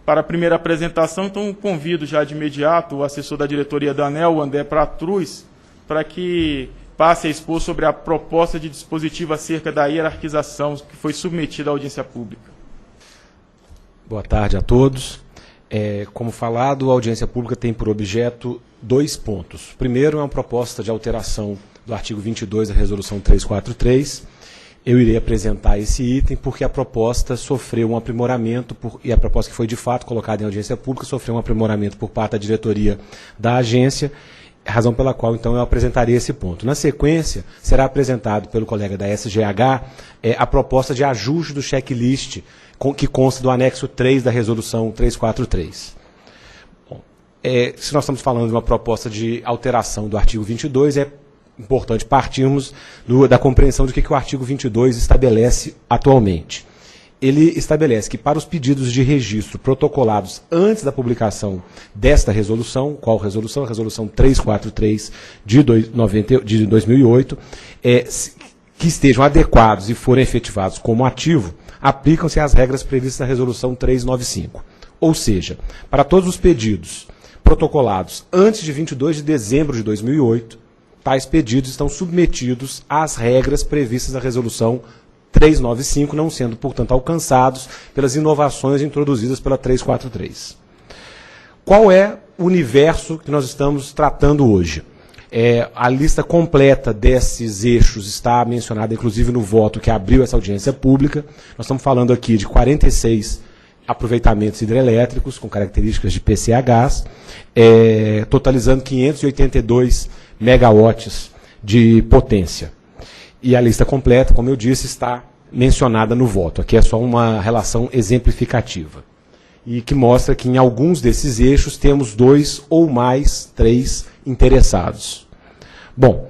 para a primeira apresentação, então convido já de imediato o assessor da diretoria da ANEEL, o André Pratruz, para que passe a expor sobre a proposta de dispositivo acerca da hierarquização que foi submetida à audiência pública. Boa tarde a todos. Como falado, a audiência pública tem por objeto 2 pontos. O primeiro é uma proposta de alteração do artigo 22 da Resolução 343. Eu irei apresentar esse item porque a proposta sofreu um aprimoramento, e a proposta que foi de fato colocada em audiência pública sofreu um aprimoramento por parte da diretoria da agência, razão pela qual, então, eu apresentarei esse ponto. Na sequência, será apresentado pelo colega da SGH a proposta de ajuste do checklist que consta do anexo 3 da Resolução 343. Bom, se nós estamos falando de uma proposta de alteração do artigo 22, é importante partirmos da compreensão do que o artigo 22 estabelece atualmente. Ele estabelece que para os pedidos de registro protocolados antes da publicação desta resolução, qual resolução? A Resolução 343 de 2008, que estejam adequados e forem efetivados como ativo, aplicam-se as regras previstas na Resolução 395. Ou seja, para todos os pedidos protocolados antes de 22 de dezembro de 2008, tais pedidos estão submetidos às regras previstas na Resolução 395, não sendo, portanto, alcançados pelas inovações introduzidas pela 343. Qual é o universo que nós estamos tratando hoje? A lista completa desses eixos está mencionada, inclusive, no voto que abriu essa audiência pública. Nós estamos falando aqui de 46 aproveitamentos hidrelétricos com características de PCHs, totalizando 582 megawatts de potência. E a lista completa, como eu disse, está mencionada no voto. Aqui é só uma relação exemplificativa. E que mostra que em alguns desses eixos temos 2 ou mais 3 interessados. Bom,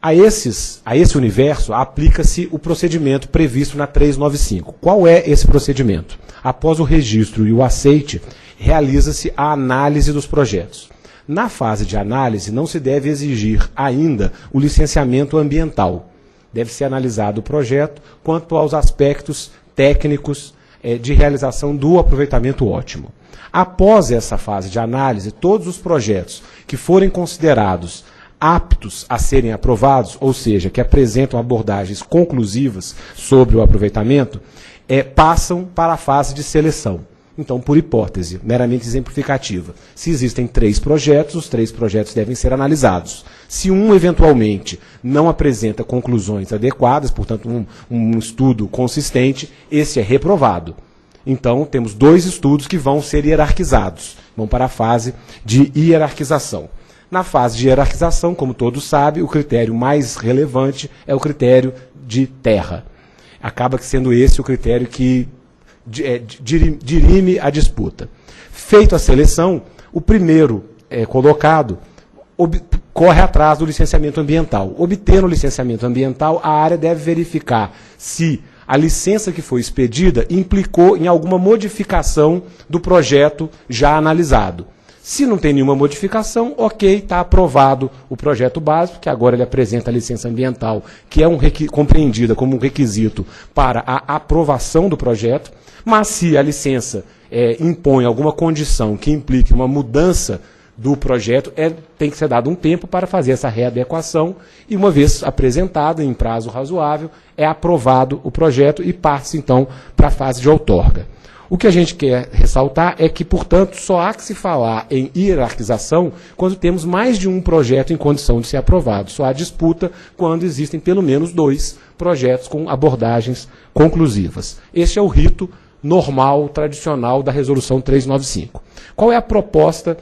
a esse universo aplica-se o procedimento previsto na 395. Qual é esse procedimento? Após o registro e o aceite, realiza-se a análise dos projetos. Na fase de análise, não se deve exigir ainda o licenciamento ambiental. Deve ser analisado o projeto quanto aos aspectos técnicos de realização do aproveitamento ótimo. Após essa fase de análise, todos os projetos que forem considerados aptos a serem aprovados, ou seja, que apresentam abordagens conclusivas sobre o aproveitamento, passam para a fase de seleção. Então, por hipótese, meramente exemplificativa, se existem 3 projetos, os 3 projetos devem ser analisados. Se um, eventualmente, não apresenta conclusões adequadas, portanto, um estudo consistente, esse é reprovado. Então, temos 2 estudos que vão ser hierarquizados, vão para a fase de hierarquização. Na fase de hierarquização, como todos sabem, o critério mais relevante é o critério de terra. Acaba sendo esse o critério que dirime a disputa. Feita a seleção, o primeiro colocado corre atrás do licenciamento ambiental. Obtendo o licenciamento ambiental, a área deve verificar se a licença que foi expedida implicou em alguma modificação do projeto já analisado. Se não tem nenhuma modificação, ok, está aprovado o projeto básico, que agora ele apresenta a licença ambiental, que é compreendida como um requisito para a aprovação do projeto, mas se a licença impõe alguma condição que implique uma mudança do projeto, tem que ser dado um tempo para fazer essa readequação e, uma vez apresentado em prazo razoável, é aprovado o projeto e parte, então, para a fase de outorga. O que a gente quer ressaltar é que, portanto, só há que se falar em hierarquização quando temos mais de um projeto em condição de ser aprovado. Só há disputa quando existem pelo menos 2 projetos com abordagens conclusivas. Este é o rito normal, tradicional da Resolução 395. Qual é a proposta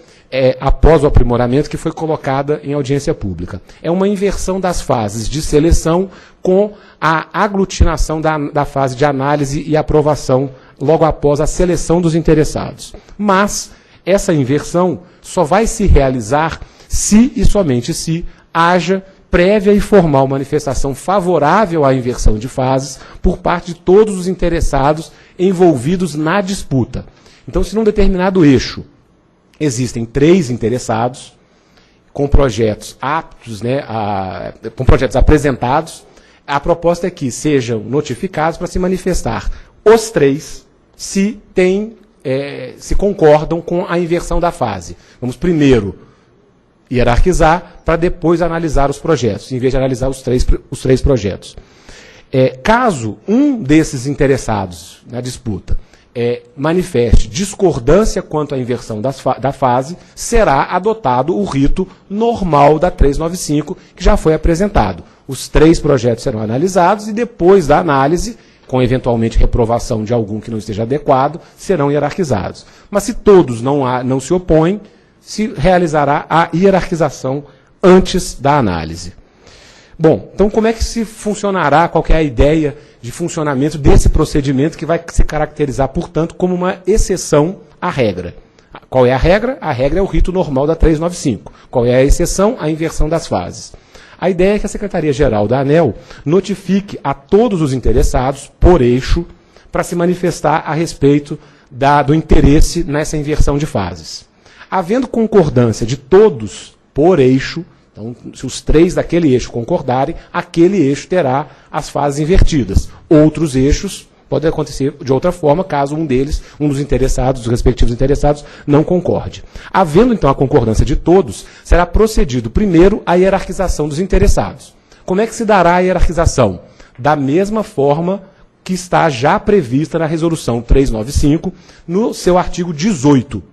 após o aprimoramento que foi colocada em audiência pública? É uma inversão das fases de seleção com a aglutinação da fase de análise e aprovação logo após a seleção dos interessados. Mas essa inversão só vai se realizar se e somente se haja prévia e formal manifestação favorável à inversão de fases por parte de todos os interessados envolvidos na disputa. Então, se num determinado eixo existem 3 interessados com projetos aptos, com projetos apresentados, a proposta é que sejam notificados para se manifestar os 3 se tem se concordam com a inversão da fase. Vamos primeiro hierarquizar para depois analisar os projetos, em vez de analisar os três projetos. Caso um desses interessados na disputa manifeste discordância quanto à inversão da fase, será adotado o rito normal da 395, que já foi apresentado. Os 3 projetos serão analisados e depois da análise, com eventualmente reprovação de algum que não esteja adequado, serão hierarquizados. Mas se todos não se opõem, se realizará a hierarquização antes da análise. Bom, então como é que se funcionará, qual que é a ideia de funcionamento desse procedimento que vai se caracterizar, portanto, como uma exceção à regra? Qual é a regra? A regra é o rito normal da 395. Qual é a exceção? A inversão das fases. A ideia é que a Secretaria-Geral da ANEEL notifique a todos os interessados, por eixo, para se manifestar a respeito do interesse nessa inversão de fases. Havendo concordância de todos, por eixo, então, se os 3 daquele eixo concordarem, aquele eixo terá as fases invertidas. Outros eixos podem acontecer de outra forma, caso um dos interessados, dos respectivos interessados, não concorde. Havendo, então, a concordância de todos, será procedido primeiro a hierarquização dos interessados. Como é que se dará a hierarquização? Da mesma forma que está já prevista na Resolução 395, no seu artigo 18.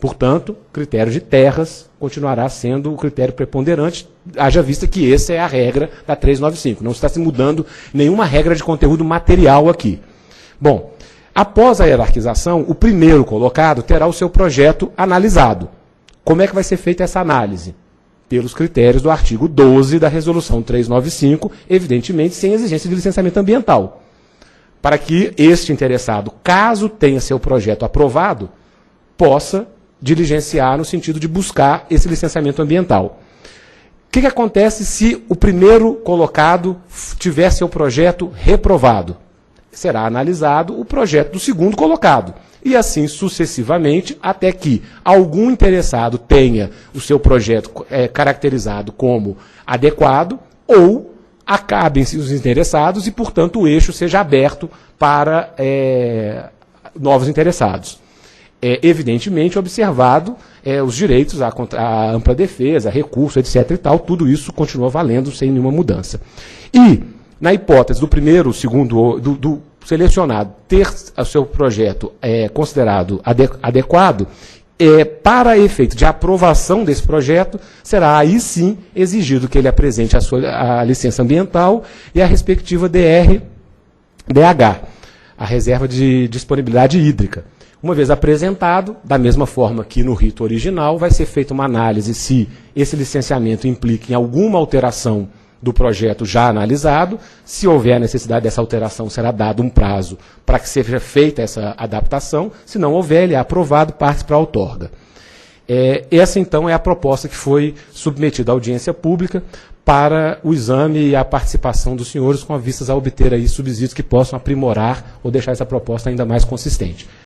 Portanto, o critério de terras continuará sendo o critério preponderante, haja vista que essa é a regra da 395. Não está se mudando nenhuma regra de conteúdo material aqui. Bom, após a hierarquização, o primeiro colocado terá o seu projeto analisado. Como é que vai ser feita essa análise? Pelos critérios do artigo 12 da Resolução 395, evidentemente sem exigência de licenciamento ambiental. Para que este interessado, caso tenha seu projeto aprovado, possa diligenciar no sentido de buscar esse licenciamento ambiental. O que acontece se o primeiro colocado tiver seu projeto reprovado? Será analisado o projeto do segundo colocado. E assim sucessivamente, até que algum interessado tenha o seu projeto caracterizado como adequado, ou acabem-se os interessados e, portanto, o eixo seja aberto para novos interessados. Evidentemente, observado os direitos à ampla defesa, recurso, etc. e tal, tudo isso continua valendo sem nenhuma mudança. E, na hipótese do primeiro, segundo, do selecionado ter o seu projeto considerado adequado, para efeito de aprovação desse projeto, será aí sim exigido que ele apresente a licença ambiental e a respectiva DH, a reserva de disponibilidade hídrica. Uma vez apresentado, da mesma forma que no rito original, vai ser feita uma análise se esse licenciamento implica em alguma alteração do projeto já analisado. Se houver a necessidade dessa alteração, será dado um prazo para que seja feita essa adaptação. Se não houver, ele é aprovado, parte para a outorga. Essa, então, é a proposta que foi submetida à audiência pública para o exame e a participação dos senhores com vistas a obter aí subsídios que possam aprimorar ou deixar essa proposta ainda mais consistente.